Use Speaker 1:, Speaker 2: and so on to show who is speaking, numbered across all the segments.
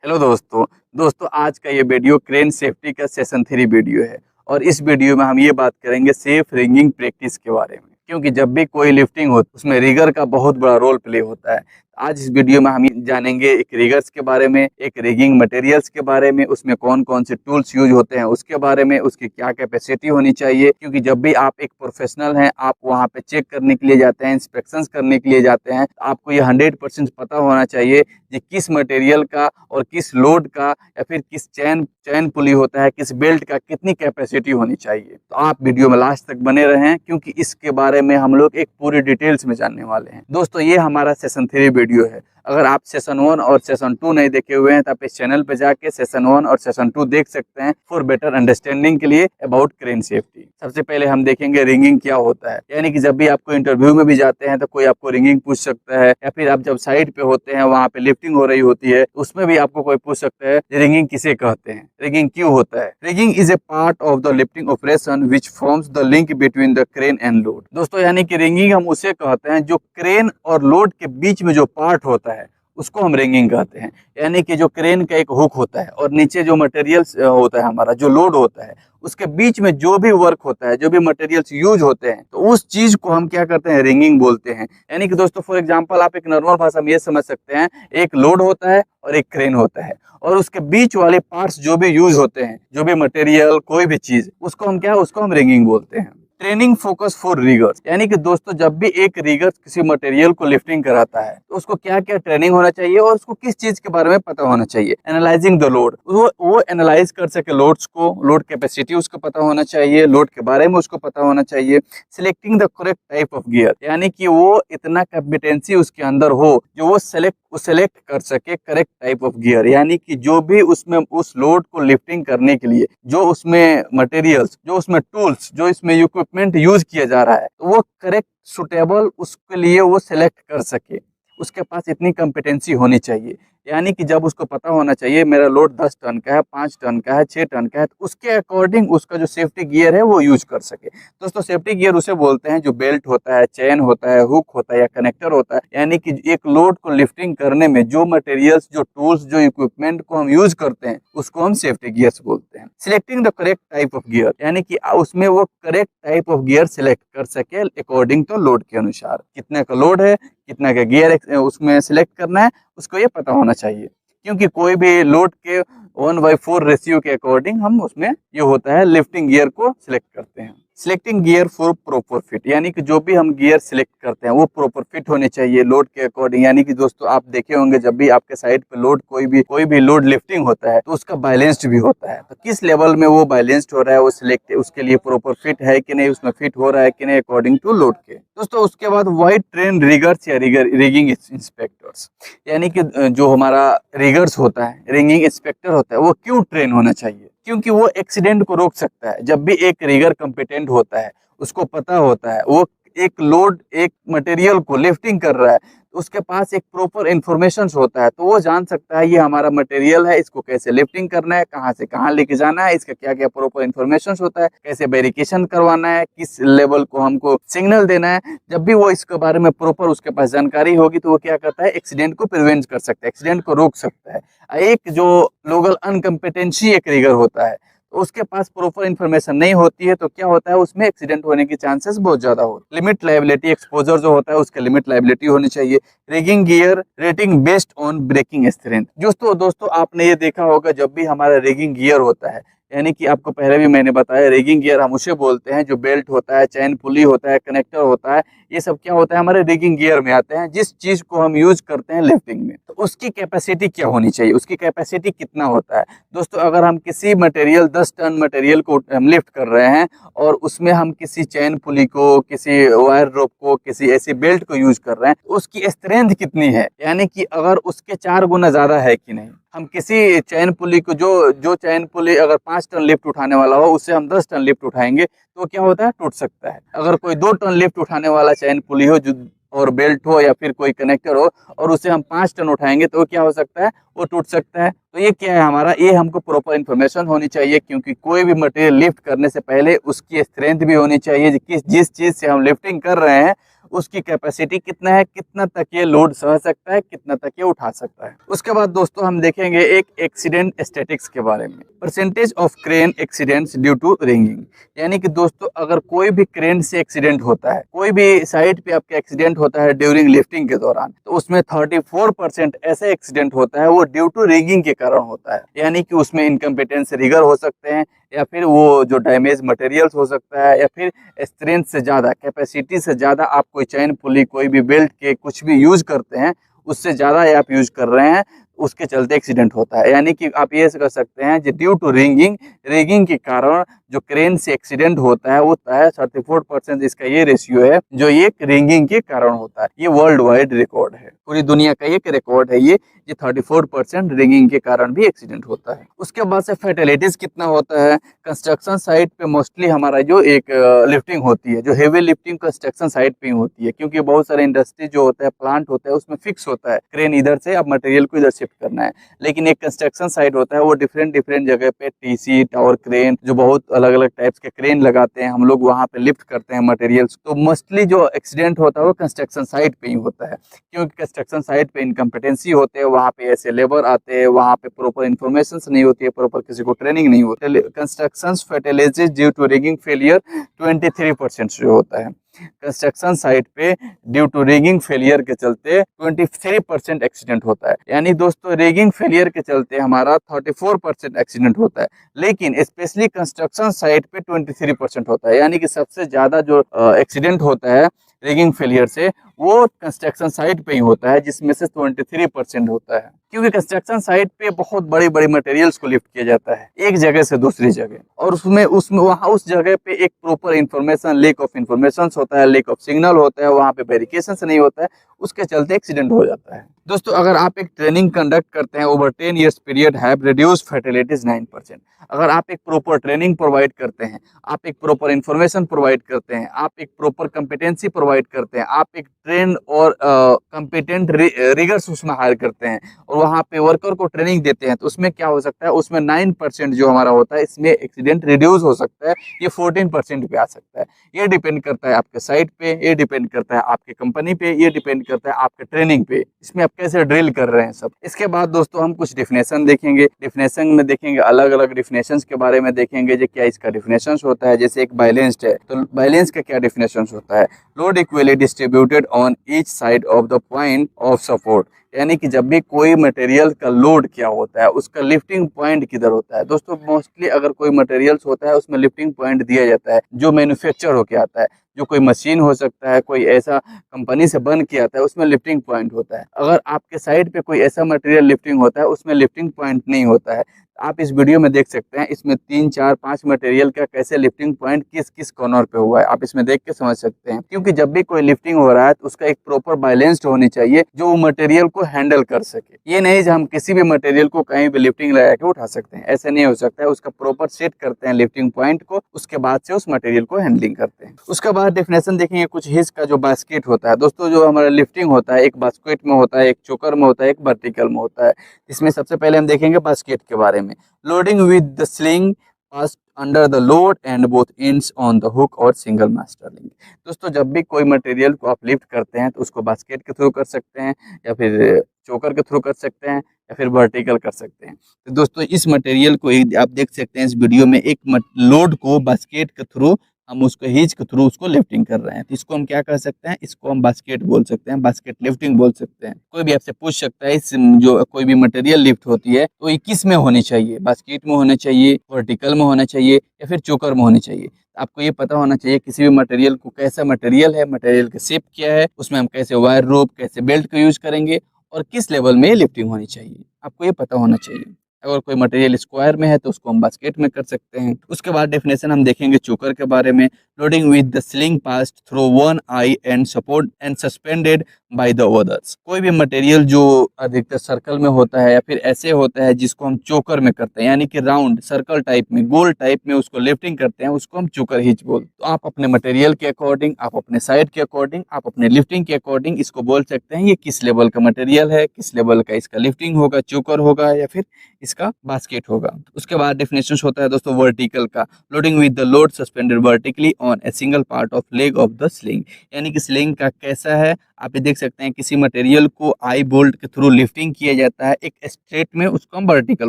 Speaker 1: Hello दोस्तों आज का ये वीडियो क्रेन सेफ्टी का सेशन 3 वीडियो है। और इस वीडियो में हम ये बात करेंगे सेफ रिगिंग प्रैक्टिस के बारे में, क्योंकि जब भी कोई लिफ्टिंग हो उसमें रिगर का बहुत बड़ा रोल प्ले होता है। आज इस वीडियो में हम जानेंगे एक रिगर्स के बारे में, एक रिगिंग मटेरियल्स के बारे में, उसमें कौन कौन से टूल्स यूज होते हैं उसके बारे में, उसकी क्या कैपेसिटी होनी चाहिए। क्योंकि जब भी आप एक प्रोफेशनल हैं, आप वहाँ पे चेक करने के लिए जाते हैं, इंस्पेक्शन करने के लिए जाते हैं, आपको ये 100% पता होना चाहिए कि किस मटेरियल का और किस लोड का या फिर किस चैन चैन पुली होता है, किस बेल्ट का कितनी कैपेसिटी होनी चाहिए। तो आप वीडियो में लास्ट तक बने रहें, क्योंकि इसके बारे में हम लोग एक पूरी डिटेल्स में जानने वाले हैं। दोस्तों ये हमारा सेशन 3 वीडियो है। अगर आप सेशन 1 और सेशन 2 नहीं देखे हुए हैं तो आप इस चैनल पे जाके सेशन 1 और सेशन 2 देख सकते हैं फॉर बेटर अंडरस्टैंडिंग के लिए अबाउट क्रेन सेफ्टी। सबसे पहले हम देखेंगे रिंगिंग क्या होता है। यानी कि जब भी आपको इंटरव्यू में भी जाते हैं तो कोई आपको रिंगिंग पूछ सकता है, या फिर आप जब साइड पे होते हैं वहाँ पे लिफ्टिंग हो रही होती है उसमें भी आपको कोई पूछ सकता है रिंगिंग किसे कहते हैं, रिंगिंग क्यों होता है। Ringing is a part of the lifting operation which forms the link between the crane and load. दोस्तों यानी कि रिंगिंग हम उसे कहते हैं जो क्रेन और लोड के बीच में जो पार्ट होता है उसको हम रिंगिंग कहते हैं। यानी कि जो क्रेन का एक हुक होता है और नीचे जो मटेरियल्स होता है, हमारा जो लोड होता है, उसके बीच में जो भी वर्क होता है, जो भी मटेरियल्स यूज होते हैं, तो उस चीज को हम क्या करते हैं, रिंगिंग बोलते हैं। यानी कि दोस्तों फॉर एग्जांपल आप एक नॉर्मल भाषा में ये समझ सकते हैं, एक लोड होता है और एक क्रेन होता है, और उसके बीच वाले पार्ट्स जो भी यूज होते हैं, जो भी मटेरियल कोई भी चीज, उसको हम रिंगिंग बोलते हैं। ट्रेनिंग फोकस फॉर रिगर्स, यानी कि दोस्तों जब भी एक रिगर किसी मटेरियल को लिफ्टिंग कराता है तो उसको क्या क्या ट्रेनिंग होना चाहिए और उसको किस चीज के बारे में पता होना चाहिए। एनालाइजिंग द लोड, वो एनालाइज कर सके लोड्स को, लोड कैपेसिटी उसको पता होना चाहिए, लोड के बारे में उसको पता होना चाहिए। Selecting the correct type of gear, यानी कि वो इतना कॉम्पिटेंसी उसके अंदर हो जो वो सेलेक्ट कर सके करेक्ट टाइप ऑफ गियर। यानी कि जो भी उसमें उस लोड को लिफ्टिंग करने के लिए जो उसमें मटेरियल्स, जो उसमें टूल्स, जो इसमें इक्विपमेंट यूज किया जा रहा है, तो वो करेक्ट सुटेबल उसके लिए वो सिलेक्ट कर सके, उसके पास इतनी कॉम्पिटेंसी होनी चाहिए। यानी कि जब उसको पता होना चाहिए मेरा लोड 10 टन का है, 5 टन का है, 6 टन का है, तो उसके अकॉर्डिंग उसका जो सेफ्टी गियर है वो यूज कर सके। दोस्तों सेफ्टी गियर उसे बोलते हैं जो बेल्ट होता है, चेन होता है, हुक होता है या कनेक्टर होता है। यानी कि एक लोड को लिफ्टिंग करने में जो मटेरियल्स, जो टूल्स, जो इक्विपमेंट को हम यूज करते हैं उसको हम सेफ्टी गियर्स बोलते हैं। Selecting the correct type of gear, यानी कि उसमें वो correct type of gear select कर सके अकॉर्डिंग टू लोड के अनुसार। कितने का लोड है, कितना का गियर उसमें सिलेक्ट करना है, उसको ये पता होना चाहिए। क्योंकि कोई भी लोड के 1/4 रेशियो के अकॉर्डिंग हम उसमें ये होता है लिफ्टिंग गियर को सिलेक्ट करते हैं। Selecting gear for proper fit, यानी कि जो भी हम गियर सिलेक्ट करते हैं वो प्रॉपर फिट होने चाहिए लोड के अकॉर्डिंग। यानी कि दोस्तों आप देखे होंगे जब भी आपके साइड पे लोड कोई भी लोड लिफ्टिंग होता है तो उसका बैलेंस्ड भी होता है, तो किस लेवल में वो बैलेंस्ड हो रहा है, वो सिलेक्ट उसके लिए प्रॉपर फिट है कि नहीं, उसमें फिट हो रहा है कि नहीं अकॉर्डिंग टू लोड के। दोस्तों उसके बाद वाइड ट्रेन रिगर्स या रिगिंग इंस्पेक्टर्स, यानी कि जो हमारा रिगर्स होता है, रिगिंग इंस्पेक्टर होता है, वो क्यों ट्रेन होना चाहिए, क्योंकि वो एक्सीडेंट को रोक सकता है। जब भी एक रिगर कंपिटेंट होता है, उसको पता होता है वो एक लोड, एक मटेरियल को लिफ्टिंग कर रहा है, तो उसके पास एक प्रॉपर इंफॉर्मेशन होता है, तो वो जान सकता है ये हमारा मटेरियल है, इसको कैसे लिफ्टिंग करना है, कहाँ से कहाँ लेके जाना है, इसका क्या क्या प्रॉपर इंफॉर्मेशन होता है, कैसे वेरिफिकेशन करवाना है, किस लेवल को हमको सिग्नल देना है। जब भी वो इसके बारे में प्रॉपर उसके पास जानकारी होगी तो वो क्या करता है, एक्सीडेंट को प्रिवेंट कर सकता है, एक्सीडेंट को रोक सकता है। एक जो लोकल अनकम्पिटेंसी एक रिगर होता है, तो उसके पास प्रॉपर इन्फॉर्मेशन नहीं होती है, तो क्या होता है उसमें एक्सीडेंट होने की चांसेस बहुत ज्यादा होते हैं। लिमिट लायबिलिटी, एक्सपोजर जो होता है उसके लिमिट लायबिलिटी होनी चाहिए। Rigging gear rating based on breaking strength, दोस्तों आपने ये देखा होगा जब भी हमारा रिगिंग गियर होता है, यानी कि आपको पहले भी मैंने बताया रिगिंग गियर हम उसे बोलते हैं जो बेल्ट होता है, चैन पुली होता है, कनेक्टर होता है, ये सब क्या होता है हमारे रिगिंग गियर में आते हैं। जिस चीज को हम यूज करते हैं लिफ्टिंग में, तो उसकी कैपेसिटी क्या होनी चाहिए, उसकी कैपेसिटी कितना होता है। दोस्तों अगर हम किसी मटेरियल 10 टन मटेरियल को हम लिफ्ट कर रहे हैं और उसमें हम किसी चैन पुली को, किसी वायर रोप को, किसी ऐसी बेल्ट को यूज कर रहे हैं, तो उसकी स्ट्रेंथ कितनी है, यानी कि अगर उसके 4 गुना ज्यादा है कि नहीं। हम किसी चैन पुली को, जो चैन पुली अगर 5 टन लिफ्ट उठाने वाला हो, उससे हम 10 टन लिफ्ट उठाएंगे तो क्या होता है, टूट सकता है। अगर कोई 2 टन लिफ्ट उठाने वाला चैन पुली हो जो और बेल्ट हो या फिर कोई कनेक्टर हो और उसे हम 5 टन उठाएंगे तो क्या हो सकता है, वो टूट सकता है। तो ये क्या है हमारा, ये हमको प्रॉपर इन्फॉर्मेशन होनी चाहिए, क्योंकि कोई भी मटेरियल लिफ्ट करने से पहले उसकी स्ट्रेंथ भी होनी चाहिए, जिस चीज से हम लिफ्टिंग कर रहे हैं उसकी कैपेसिटी कितना है, कितना तक ये लोड सह सकता है, कितना तक ये उठा सकता है। उसके बाद दोस्तों हम देखेंगे एक एक्सीडेंट स्टैटिक्स के बारे में, percentage of crane accidents due to rigging. यानी कि दोस्तों अगर कोई भी क्रेन से एक्सीडेंट होता है, कोई भी साइड पे आपका एक्सीडेंट होता है ड्यूरिंग लिफ्टिंग के दौरान, तो उसमें 34% ऐसे एक्सीडेंट होता है वो ड्यू टू रिगिंग के कारण होता है। यानी कि उसमें इनकम्पिटेंस रिगर हो सकते हैं, या फिर वो जो डैमेज मटेरियल्स हो सकता है, या फिर स्ट्रेंथ से ज़्यादा, कैपेसिटी से ज़्यादा आप कोई चैन पुली, कोई भी बेल्ट के कुछ भी यूज करते हैं, उससे ज़्यादा आप यूज कर रहे हैं, उसके चलते एक्सीडेंट होता है। यानी कि आप ये कर सकते हैं कि ड्यू टू रिगिंग, रिगिंग के कारण जो क्रेन से एक्सीडेंट होता है वो 34% इसका ये रेशियो है जो ये रिगिंग के कारण होता है। ये वर्ल्ड वाइड रिकॉर्ड है, पूरी दुनिया का एक रिकॉर्ड है ये 34% रिगिंग के कारण भी एक्सीडेंट होता है। उसके बाद से फैटेलिटीज कितना होता है, कंस्ट्रक्शन साइट पे मोस्टली हमारा जो एक लिफ्टिंग होती है, जो हेवी लिफ्टिंग कंस्ट्रक्शन साइट पे ही होती है, क्योंकि बहुत सारे इंडस्ट्री जो होता है, प्लांट होता है, उसमें फिक्स होता है क्रेन इधर से अब मटेरियल को इधर शिफ्ट करना है। लेकिन एक कंस्ट्रक्शन साइट होता है वो डिफरेंट डिफरेंट जगह पे टीसी, टावर क्रेन, जो बहुत अलग अलग टाइप्स के क्रेन लगाते हैं, हम लोग वहाँ पे लिफ्ट करते हैं मटेरियल्स। तो मोस्टली जो एक्सीडेंट होता है वो कंस्ट्रक्शन साइट पे ही होता है, क्योंकि कंस्ट्रक्शन साइट पे इनकम्पिटेंसी होते हैं, वहाँ पे ऐसे लेबर आते हैं, वहाँ पे प्रॉपर इन्फॉर्मेशन नहीं होती है, प्रॉपर किसी को ट्रेनिंग नहीं होती है। Construction fatalities due to rigging failure 23% जो होता है। कंस्ट्रक्शन साइट पे ड्यू टू रिगिंग फेलियर के चलते 23% एक्सीडेंट होता है। यानी दोस्तों रिगिंग फेलियर के चलते हमारा 34% एक्सीडेंट होता है, लेकिन स्पेशली कंस्ट्रक्शन साइट पे 23% होता है। यानी कि सबसे ज्यादा जो एक्सीडेंट होता है रिगिंग फेलियर से वो कंस्ट्रक्शन साइट पे ही होता है, जिसमें से 23% होता है। क्योंकि कंस्ट्रक्शन साइट पे बहुत बड़ी बड़ी मटेरियल्स को लिफ्ट किया जाता है एक जगह से दूसरी जगह, और उसमें उसमें वहाँ उस जगह पे एक proper information, lake of information होता है, लेक ऑफ सिग्नल होता है, वहाँ पे वेरिफिकेशन नहीं होता है, उसके चलते एक्सीडेंट हो जाता है। दोस्तों अगर आप एक ट्रेनिंग कंडक्ट करते हैं over 10 years period have reduce fatalities 9%। अगर आप एक प्रॉपर ट्रेनिंग प्रोवाइड करते हैं, आप एक प्रॉपर इंफॉर्मेशन प्रोवाइड करते हैं, आप एक प्रॉपर कंपिटेंसी प्रोवाइड करते हैं, आप एक ट्रेन और कंपिटेंट रिगर्स उसमें हायर करते हैं, और वहाँ पे वर्कर को ट्रेनिंग देते हैं, तो उसमें क्या हो सकता है, उसमें 9% जो हमारा होता है इसमें एक्सीडेंट रिड्यूस हो सकता है, ये 14% पे आ सकता है। ये डिपेंड करता है आपके साइट पे, ये डिपेंड करता है आपके कंपनी पे, ये डिपेंड करता है आपके ट्रेनिंग पे, इसमें आप कैसे ड्रिल कर रहे हैं सब। इसके बाद दोस्तों हम कुछ डिफिनेशन देखेंगे, डिफिनेशन में देखेंगे अलग अलग डिफिनेशंस के बारे में देखेंगे जो क्या इसका डिफिनेशंस होता है। जैसे एक बैलेंस्ड है तो बैलेंस का क्या डिफिनेशंस होता है, load equally distributed on each side of the point of support. यानी कि जब भी कोई मटेरियल का लोड क्या होता है, उसका लिफ्टिंग पॉइंट किधर होता है। दोस्तों मोस्टली अगर कोई मटेरियल्स होता है उसमें लिफ्टिंग पॉइंट दिया जाता है जो मैन्युफैक्चर होके आता है, जो कोई मशीन हो सकता है, कोई ऐसा कंपनी से बन के आता है, उसमें लिफ्टिंग पॉइंट होता है। अगर आपके साइड पे कोई ऐसा मटेरियल लिफ्टिंग होता है उसमें लिफ्टिंग पॉइंट नहीं होता है। आप इस वीडियो में देख सकते हैं इसमें 3, 4, 5 मटेरियल का कैसे लिफ्टिंग पॉइंट किस किस कॉर्नर पे हुआ है, आप इसमें देख के समझ सकते हैं। क्योंकि जब भी कोई लिफ्टिंग हो रहा है तो उसका एक प्रॉपर बैलेंस्ड होनी चाहिए जो वो मटेरियल को हैंडल कर सके। ये नहीं कि हम किसी भी मटेरियल को कहीं भी लिफ्टिंग लगा के उठा सकते हैं, ऐसे नहीं हो सकता है। उसका प्रॉपर सेट करते हैं लिफ्टिंग पॉइंट को, उसके बाद से उस मटेरियल को हैंडलिंग करते हैं। उसके बाद डेफिनेशन देखेंगे कुछ हिस्स का जो बास्केट होता है। दोस्तों जो हमारा लिफ्टिंग होता है एक बास्केट में होता है, एक चोकर में होता है, एक वर्टिकल में होता है। इसमें सबसे पहले हम देखेंगे बास्केट के बारे में। Loading with the sling passed under the load and both ends on the hook और सिंगल मास्टर लिंक। दोस्तों जब भी कोई मटेरियल को आप लिफ्ट करते हैं तो उसको बास्केट के थ्रू कर सकते हैं, या फिर चोकर के थ्रू कर सकते हैं, या फिर वर्टिकल कर सकते हैं। तो दोस्तों इस मटेरियल को आप देख सकते हैं इस वीडियो में, एक लोड को बास्केट के थ्रू हम उसको हिच के थ्रू उसको लिफ्टिंग कर रहे हैं, तो इसको हम क्या कर सकते हैं, इसको हम बास्केट बोल सकते हैं, बास्केट लिफ्टिंग बोल सकते हैं। कोई भी आपसे पूछ सकता है इस जो कोई भी मटेरियल लिफ्ट होती है तो ये किस में होनी चाहिए, बास्केट में होना चाहिए, वर्टिकल में होना चाहिए, या फिर चोकर में होनी चाहिए। आपको ये पता होना चाहिए किसी भी मटेरियल को कैसा मटेरियल है, मटेरियल का शेप क्या है, उसमें हम कैसे वायर रोप, कैसे बेल्ट का यूज करेंगे, और किस लेवल में लिफ्टिंग होनी चाहिए, आपको ये पता होना चाहिए। अगर कोई मटेरियल स्क्वायर में है तो उसको हम बास्केट में कर सकते हैं। उसके बाद डेफिनेशन हम देखेंगे चोकर के बारे में। Loading with the sling passed through one I and support and suspended by the others. कोई भी मटेरियल जो अधिकतर सर्कल में होता है या फिर ऐसे होता है जिसको हम चोकर में करते हैं, यानी कि राउंड सर्कल टाइप में, गोल टाइप में उसको लिफ्टिंग करते हैं, उसको हम चोकर हिच बोल। तो आप अपने मटेरियल के अकॉर्डिंग, आप अपने साइड के अकॉर्डिंग, आप अपने लिफ्टिंग के अकॉर्डिंग इसको बोल सकते हैं ये किस लेवल का मटेरियल है, किस लेवल का इसका लिफ्टिंग होगा, चोकर होगा या फिर इसका बास्केट होगा। उसके बाद डेफिनेशन होता है दोस्तों वर्टिकल का। Loading with the load suspended vertically on a single part of leg of the sling. यानी कि स्लिंग का कैसा है, आप ये देख सकते हैं किसी मटेरियल को आई बोल्ट के थ्रू लिफ्टिंग किया जाता है एक स्ट्रेट में, उसको हम वर्टिकल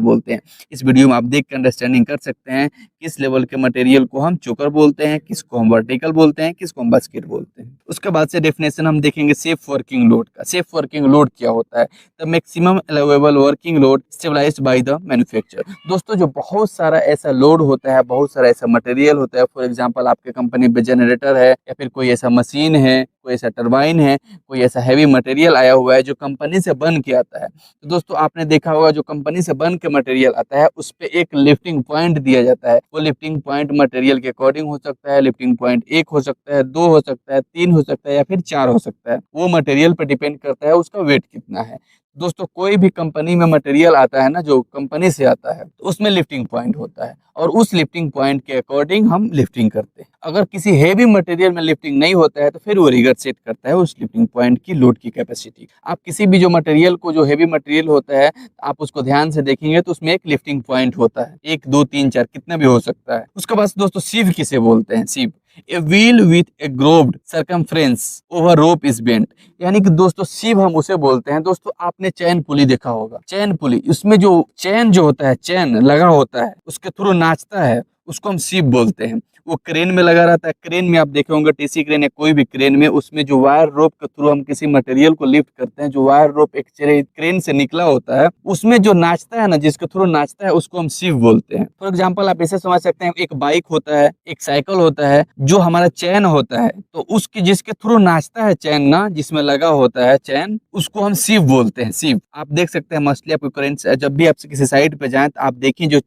Speaker 1: बोलते हैं। इस वीडियो में आप देख कर अंडरस्टैंडिंग कर सकते हैं किस लेवल के मटेरियल को हम चोकर बोलते हैं, किसको हम वर्टिकल बोलते हैं, किसको हम बास्केट बोलते हैं। उसके बाद से डेफिनेशन हम देखेंगे सेफ वर्किंग लोड का। सेफ वर्किंग लोड क्या होता है? The maximum allowable working load stabilized by the manufacturer. दोस्तों जो बहुत सारा ऐसा लोड होता है, बहुत सारा ऐसा मटेरियल होता है, फॉर एग्जांपल आपके कंपनी पे जनरेटर है या फिर कोई ऐसा मशीन है, कोई ऐसा टरबाइन है, कोई ऐसा हैवी मटेरियल आया हुआ है जो कंपनी से बन के आता है। तो दोस्तों आपने देखा होगा जो कंपनी से बन के मटेरियल आता है उस पे एक लिफ्टिंग पॉइंट दिया जाता है। वो लिफ्टिंग पॉइंट मटेरियल के अकॉर्डिंग हो सकता है। लिफ्टिंग पॉइंट 1 हो सकता है, 2 हो सकता है, 3 हो सकता है या फिर 4 हो सकता है। वो मटेरियल पे डिपेंड करता है उसका वेट कितना है। दोस्तों कोई भी कंपनी में मटेरियल आता है ना, जो कंपनी से आता है, तो उसमें लिफ्टिंग पॉइंट होता है और उस लिफ्टिंग पॉइंट के अकॉर्डिंग हम लिफ्टिंग करते हैं। अगर किसी हेवी मटेरियल में लिफ्टिंग नहीं होता है तो फिर वो रिगर सेट करता है उस लिफ्टिंग पॉइंट की लोड की कैपेसिटी। आप किसी भी जो मटेरियल को, जो हेवी मटेरियल होता है, आप उसको ध्यान से देखेंगे तो उसमें एक लिफ्टिंग पॉइंट होता है, 1 2 3 4 कितना भी हो सकता है। उसके बाद दोस्तों सीव किसे बोलते हैं? Sheave a wheel with a grooved circumference over rope is bent. यानी कि दोस्तों सीव हम उसे बोलते हैं। दोस्तों आपने चैन पुली देखा होगा, चैन पुली, उसमें जो चैन जो होता है, चैन लगा होता है, उसके थ्रू नाचता है, उसको हम सीव बोलते हैं। वो क्रेन में लगा रहता है। क्रेन में आप देखे होंगे, टीसी क्रेन या कोई भी क्रेन में, उसमें जो वायर रोप के थ्रू हम किसी मटेरियल को लिफ्ट करते हैं, जो वायर रोप एक क्रेन से निकला होता है, उसमें जो नाचता है ना, जिसके थ्रू नाचता है, उसको हम सीव बोलते हैं। फॉर एग्जाम्पल आप ऐसे समझ सकते हैं, एक बाइक होता है, एक साइकिल होता है, जो हमारा चैन होता है, तो उसकी जिसके थ्रू नाचता है चैन ना, जिसमें लगा होता है चैन, उसको हम सीव बोलते हैं। सीव आप देख सकते हैं मोस्टली आपको करेंट, जब भी आप किसी साइड पे जाएं तो आप देखिए जो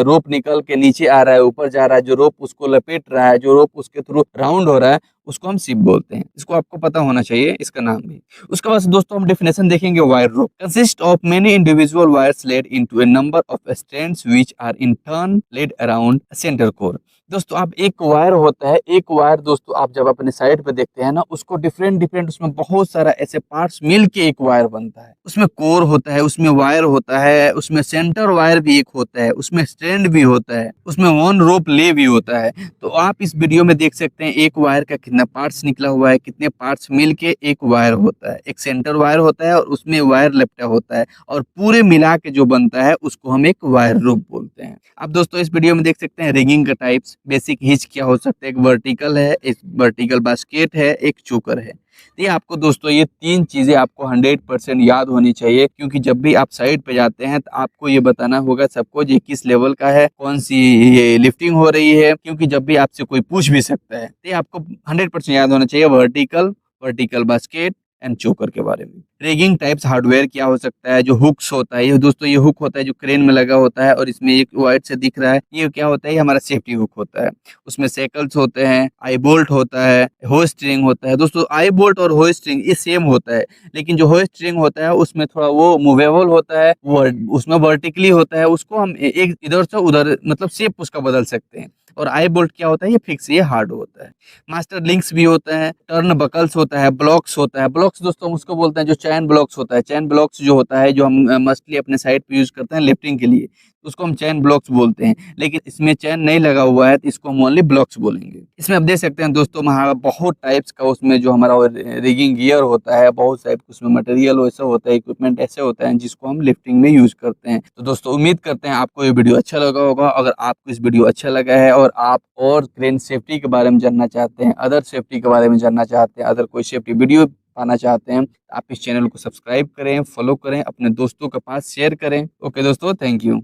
Speaker 1: रोप निकल के नीचे आ रहा है, ऊपर जा रहा है, जो रोप उसको लपेट रहा है, जो रोप उसके थ्रू राउंड हो रहा है, उसको हम सीव बोलते हैं। इसको आपको पता होना चाहिए, इसका नाम भी। उसके बाद दोस्तों हम डेफिनेशन देखेंगे। Wire rope consist of many individual wires laid into a number of strands which are in turn laid around centre core. दोस्तों आप एक वायर होता है, एक वायर दोस्तों आप जब अपने साइड पे देखते हैं ना, उसको डिफरेंट डिफरेंट, उसमें बहुत सारा ऐसे पार्ट्स मिल के एक वायर बनता है। उसमें कोर होता है, उसमें वायर होता है, उसमें सेंटर वायर भी एक होता है, उसमें स्ट्रैंड भी होता है, उसमें वन रोप ले भी होता है। तो आप इस वीडियो में देख सकते हैं एक वायर का कितना पार्ट्स निकला हुआ है, कितने पार्ट्स मिल के एक वायर होता है। एक सेंटर वायर होता है और उसमें वायर लपटा होता है, और पूरे मिला के जो बनता है उसको हम एक वायर रोप बोलते हैं। अब दोस्तों इस वीडियो में देख सकते हैं रिगिंग का टाइप्स। बेसिक हिच क्या हो सकता है? एक वर्टिकल है, एक वर्टिकल बास्केट है, एक चोकर है। ये आपको दोस्तों ये 3 चीजें आपको 100% याद होनी चाहिए, क्योंकि जब भी आप साइड पे जाते हैं तो आपको ये बताना होगा सबको ये किस लेवल का है, कौन सी ये लिफ्टिंग हो रही है, क्योंकि जब भी आपसे कोई पूछ भी सकता है। तो ये आपको 100% याद होना चाहिए, वर्टिकल, वर्टिकल बास्केट एंड चोकर के बारे में। रिगिंग टाइप्स हार्डवेयर क्या हो सकता है? जो हुक्स होता है, ये दोस्तों ये हुक होता है जो क्रेन में लगा होता है और इसमें एक वाइट से दिख रहा है, ये क्या होता है? ये हमारा सेफ्टी हुक होता है। उसमें सेकल्स होते हैं, आई बोल्ट होता है, हो स्ट्रिंग होता है। दोस्तों आई बोल्ट और हो स्ट्रिंग ये सेम होता है, लेकिन जो हो स्ट्रिंग होता है उसमें थोड़ा वो मूवेबल होता है, वो उसमें वर्टिकली होता है, उसको हम एक इधर से उधर मतलब शेप उसका बदल सकते हैं। और आई बोल्ट क्या होता है? ये फिक्स, ये हार्ड होता है। मास्टर लिंक्स भी होता है, टर्न बकल्स होता है, ब्लॉक्स होता है। ब्लॉक्स दोस्तों हम उसको बोलते हैं जो चैन ब्लॉक्स होता है। चैन ब्लॉक्स जो होता है, जो हम मस्टली अपने साइड पे यूज करते हैं लिफ्टिंग के लिए, उसको हम चैन ब्लॉक्स बोलते हैं। लेकिन इसमें चैन नहीं लगा हुआ है तो इसको हम ओनली ब्लॉक्स बोलेंगे। इसमें आप देख सकते हैं दोस्तों हमारा बहुत टाइप्स का उसमें जो हमारा रिगिंग गियर होता है, बहुत सारे उसमें मटेरियल वैसा होता है, इक्विपमेंट ऐसे होता है जिसको हम लिफ्टिंग में यूज करते हैं। तो दोस्तों उम्मीद करते हैं आपको ये वीडियो अच्छा लगा होगा। अगर आपको इस वीडियो अच्छा लगा है और आप और क्रेन सेफ्टी के बारे में जानना चाहते हैं, अदर सेफ्टी के बारे में जानना चाहते हैं, अदर कोई सेफ्टी वीडियो पाना चाहते हैं, आप इस चैनल को सब्सक्राइब करें, फॉलो करें, अपने दोस्तों के पास शेयर करें। ओके दोस्तों, थैंक यू।